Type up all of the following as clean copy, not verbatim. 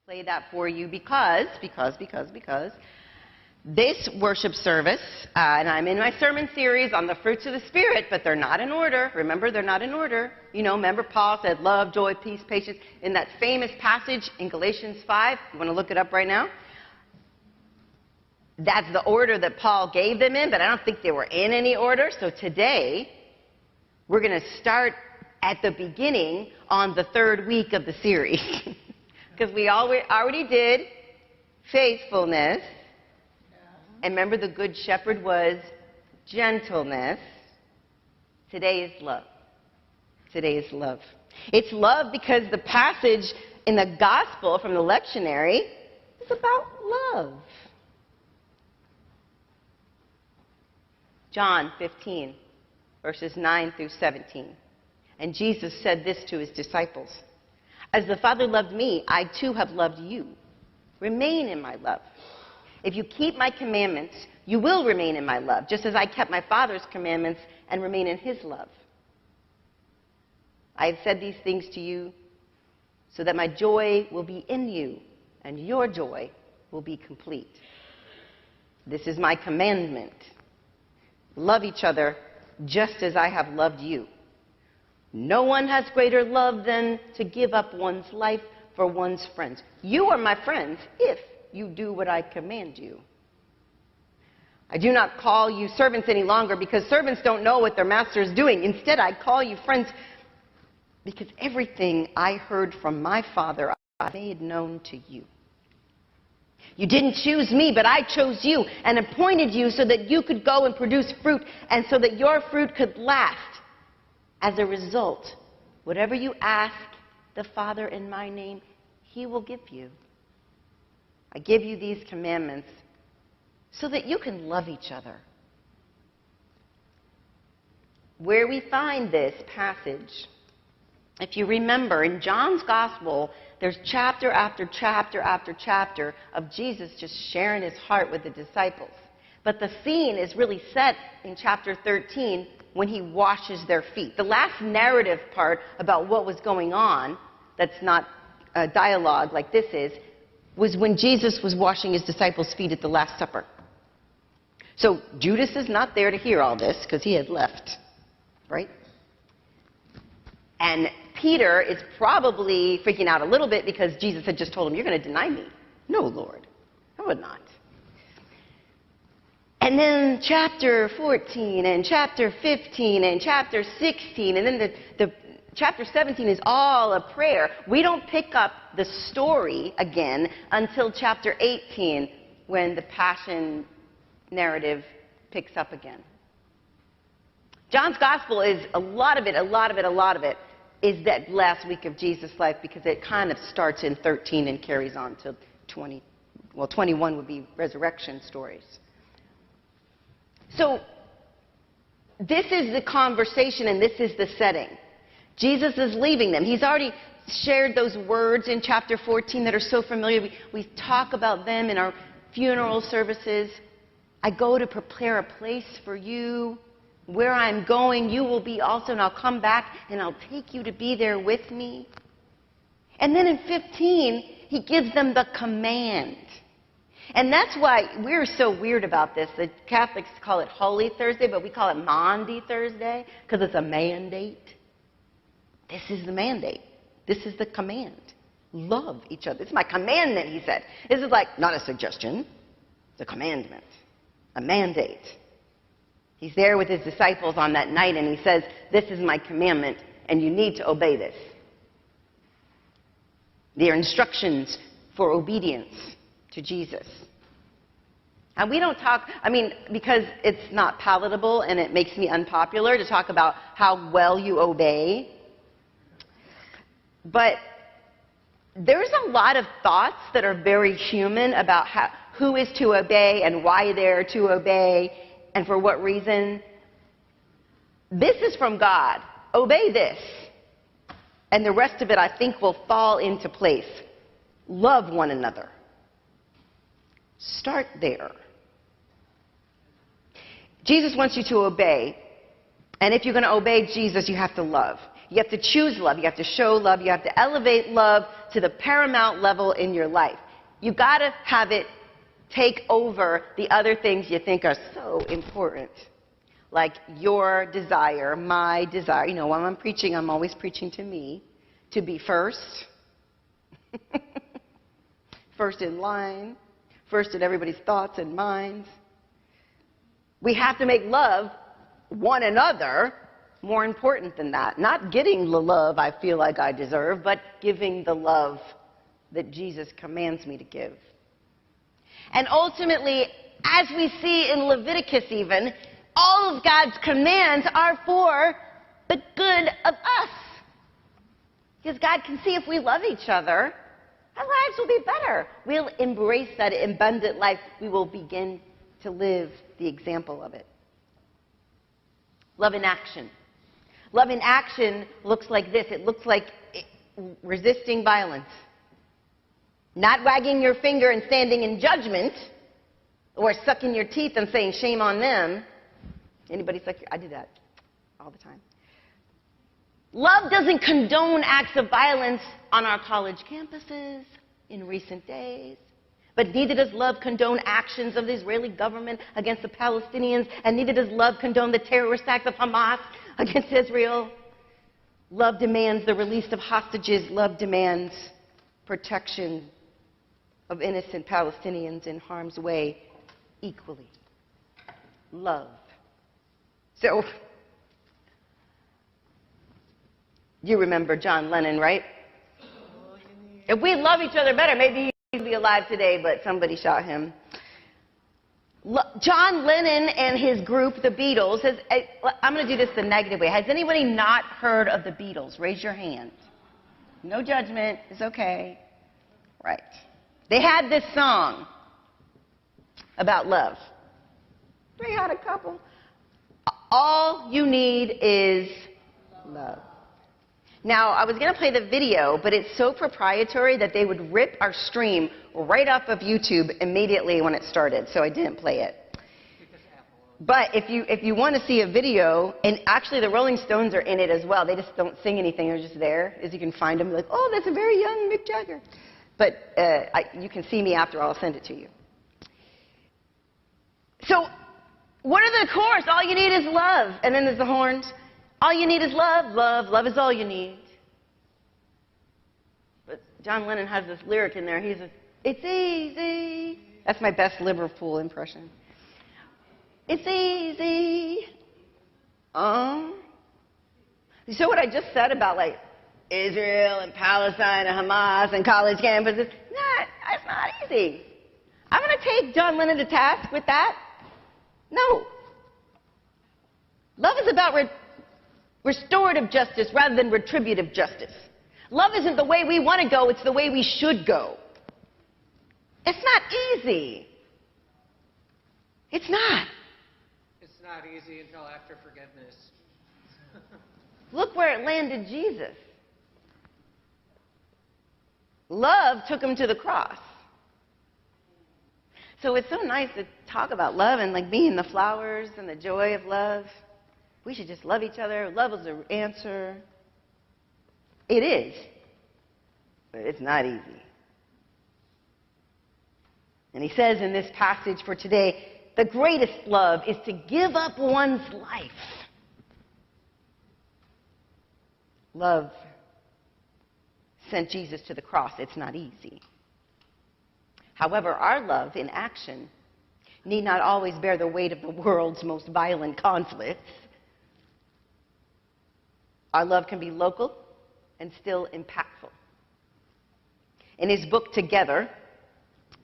Play that for you because this worship service, and I'm in my sermon series on the fruits of the Spirit, but they're not in order. Remember, they're not in order. You know, remember Paul said love, joy, peace, patience in that famous passage in Galatians 5. You want to look it up right now? That's the order that Paul gave them in, but I don't think they were in any order. So today, we're going to start at the beginning on the third week of the series. Because we already did faithfulness. And remember, the Good Shepherd was gentleness. Today is love. Today is love. It's love because the passage in the gospel from the lectionary is about love. John 15, verses 9 through 17. And Jesus said this to his disciples: "As the Father loved me, I too have loved you. Remain in my love. If you keep my commandments, you will remain in my love, just as I kept my Father's commandments and remain in his love. I have said these things to you so that my joy will be in you and your joy will be complete. This is my commandment. Love each other just as I have loved you. No one has greater love than to give up one's life for one's friends. You are my friends if you do what I command you. I do not call you servants any longer because servants don't know what their master is doing. Instead, I call you friends because everything I heard from my Father I made known to you. You didn't choose me, but I chose you and appointed you so that you could go and produce fruit and so that your fruit could last. As a result, whatever you ask the Father in my name, he will give you. I give you these commandments so that you can love each other." Where we find this passage, if you remember, in John's Gospel, there's chapter after chapter after chapter of Jesus just sharing his heart with the disciples. But the scene is really set in chapter 13 when he washes their feet. The last narrative part about what was going on, that's not a dialogue like this is, was when Jesus was washing his disciples' feet at the Last Supper. So Judas is not there to hear all this because he had left, right? And Peter is probably freaking out a little bit because Jesus had just told him, "You're going to deny me." "No, Lord, I would not." And then chapter 14 and chapter 15 and chapter 16, and then the chapter 17 is all a prayer. We don't pick up the story again until chapter 18 when the Passion narrative picks up again. John's Gospel is a lot of it is that last week of Jesus' life because it kind of starts in 13 and carries on to 20. Well, 21 would be resurrection stories. So this is the conversation and this is the setting. Jesus is leaving them. He's already shared those words in chapter 14 that are so familiar. We talk about them in our funeral services. I go to prepare a place for you. Where I'm going, you will be also, and I'll come back and I'll take you to be there with me. And then in 15, he gives them the command. And that's why we're so weird about this. The Catholics call it Holy Thursday, but we call it Maundy Thursday because it's a mandate. This is the mandate. This is the command. Love each other. It's my commandment, he said. This is like not a suggestion. It's a commandment. A mandate. He's there with his disciples on that night and he says, "This is my commandment and you need to obey this." They are instructions for obedience to Jesus. And we don't talk, because it's not palatable and it makes me unpopular to talk about how well you obey. But there's a lot of thoughts that are very human about who is to obey and why they're to obey and for what reason. This is from God. Obey this. And the rest of it, I think, will fall into place. Love one another. Start there. Jesus wants you to obey. And if you're going to obey Jesus, you have to love. You have to choose love. You have to show love. You have to elevate love to the paramount level in your life. You've got to have it take over the other things you think are so important. Like your desire, my desire. You know, when I'm preaching, I'm always preaching to me. To be first. First in line. First in everybody's thoughts and minds. We have to make love one another more important than that. Not getting the love I feel like I deserve, but giving the love that Jesus commands me to give. And ultimately, as we see in Leviticus even, all of God's commands are for the good of us. Because God can see if we love each other, our lives will be better. We'll embrace that abundant life. We will begin to live the example of it. Love in action. Love in action looks like this. It looks like resisting violence. Not wagging your finger and standing in judgment, or sucking your teeth and saying, shame on them. Anybody suck your... I do that all the time. Love doesn't condone acts of violence on our college campuses in recent days. But neither does love condone actions of the Israeli government against the Palestinians, and neither does love condone the terrorist acts of Hamas against Israel. Love demands the release of hostages. Love demands protection of innocent Palestinians in harm's way equally. Love. So, you remember John Lennon, right? If we love each other better, maybe he'd be alive today, but somebody shot him. John Lennon and his group, the Beatles, I'm going to do this the negative way. Has anybody not heard of the Beatles? Raise your hand. No judgment. It's okay. Right. They had this song about love. They had a couple. All you need is love. Now, I was going to play the video, but it's so proprietary that they would rip our stream right off of YouTube immediately when it started, so I didn't play it. But if you want to see a video, and actually the Rolling Stones are in it as well. They just don't sing anything. They're just there. As you can find them, like, oh, that's a very young Mick Jagger. But you can see me after. I'll send it to you. So what are the chorus? All you need is love. And then there's the horns. All you need is love, love, love is all you need. But John Lennon has this lyric in there. He says, it's easy. That's my best Liverpool impression. It's easy. You saw what I just said about, like, Israel and Palestine and Hamas and college campuses? It's not easy. I'm going to take John Lennon to task with that? No. Love is about restorative justice rather than retributive justice. Love isn't the way we want to go, it's the way we should go. It's not easy. It's not. It's not easy until after forgiveness. Look where it landed Jesus. Love took him to the cross. So it's so nice to talk about love and like being the flowers and the joy of love. We should just love each other. Love is the answer. It is. But it's not easy. And he says in this passage for today, the greatest love is to give up one's life. Love sent Jesus to the cross. It's not easy. However, our love in action need not always bear the weight of the world's most violent conflicts. Our love can be local and still impactful. In his book, Together,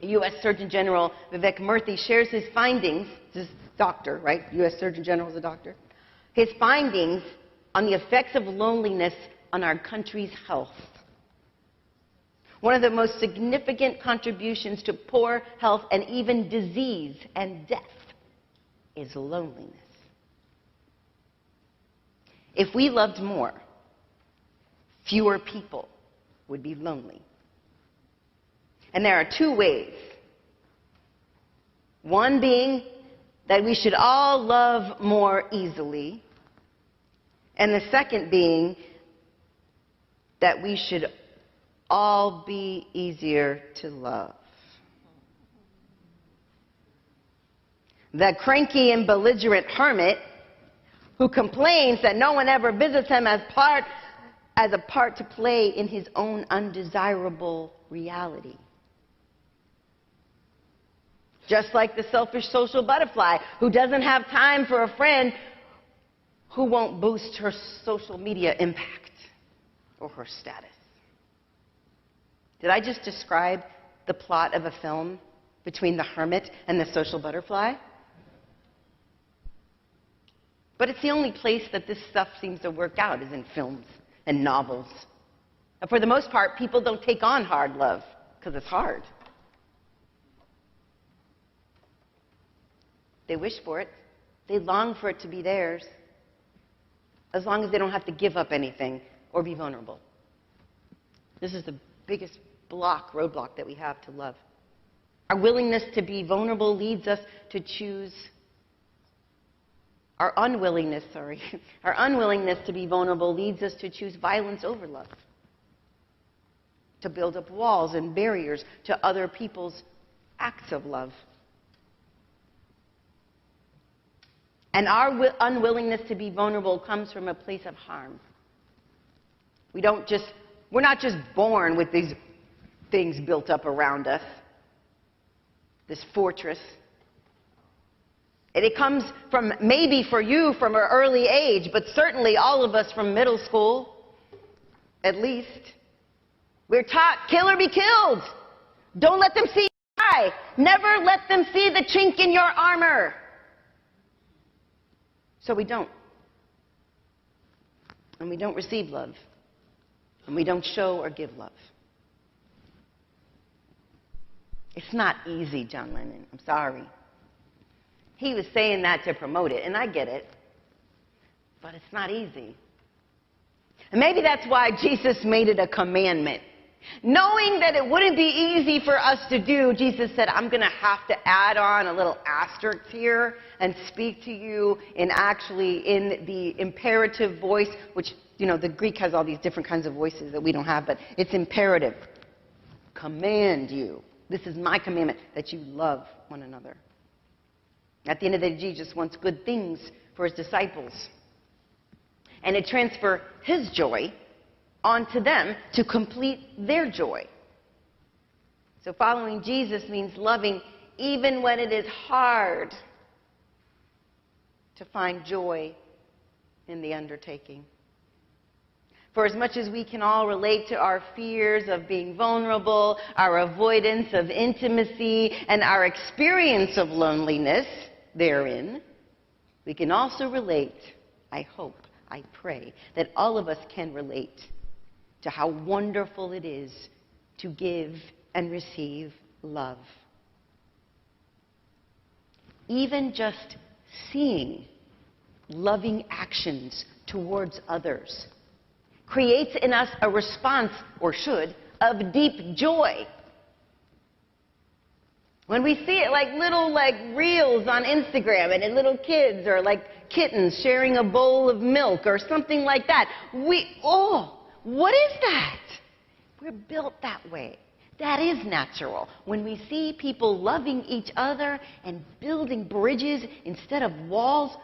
U.S. Surgeon General Vivek Murthy shares his findings, this doctor, right? U.S. Surgeon General is a doctor. His findings on the effects of loneliness on our country's health. One of the most significant contributions to poor health and even disease and death is loneliness. If we loved more, fewer people would be lonely. And there are two ways. One being that we should all love more easily. And the second being that we should all be easier to love. The cranky and belligerent hermit who complains that no one ever visits him as a part to play in his own undesirable reality. Just like the selfish social butterfly who doesn't have time for a friend who won't boost her social media impact or her status. Did I just describe the plot of a film between the hermit and the social butterfly? But it's the only place that this stuff seems to work out is in films and novels. And for the most part, people don't take on hard love because it's hard. They wish for it. They long for it to be theirs, as long as they don't have to give up anything or be vulnerable. This is the biggest roadblock that we have to love. Our willingness to be vulnerable leads us to choose our unwillingness to be vulnerable leads us to choose violence over love, to build up walls and barriers to other people's acts of love. And our unwillingness to be vulnerable comes from a place of harm. We're not just born with these things built up around us, this fortress. And it comes from, maybe for you, from an early age, but certainly all of us from middle school, at least. We're taught, kill or be killed. Don't let them see you die. Never let them see the chink in your armor. So we don't. And we don't receive love. And we don't show or give love. It's not easy, John Lennon. I'm sorry. He was saying that to promote it, and I get it. But it's not easy. And maybe that's why Jesus made it a commandment. Knowing that it wouldn't be easy for us to do, Jesus said, I'm going to have to add on a little asterisk here and speak to you in the imperative voice, which, the Greek has all these different kinds of voices that we don't have, but it's imperative. Command you. This is my commandment, that you love one another. At the end of the day, Jesus wants good things for his disciples. And to transfer his joy onto them to complete their joy. So following Jesus means loving even when it is hard to find joy in the undertaking. For as much as we can all relate to our fears of being vulnerable, our avoidance of intimacy, and our experience of loneliness therein, we can also relate, I hope, I pray, that all of us can relate to how wonderful it is to give and receive love. Even just seeing loving actions towards others creates in us a response, or should, of deep joy. When we see it like little reels on Instagram and little kids or like kittens sharing a bowl of milk or something like that, what is that? We're built that way. That is natural. When we see people loving each other and building bridges instead of walls,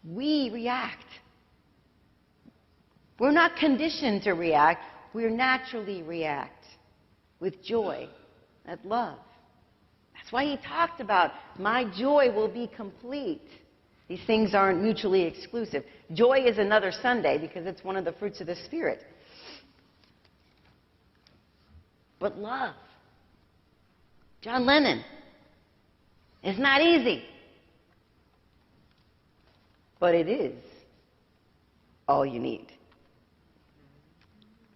we react. We're not conditioned to react. We naturally react with joy and love. That's why he talked about, my joy will be complete. These things aren't mutually exclusive. Joy is another Sunday because it's one of the fruits of the Spirit. But love, John Lennon, it's not easy. But it is all you need.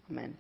Amen.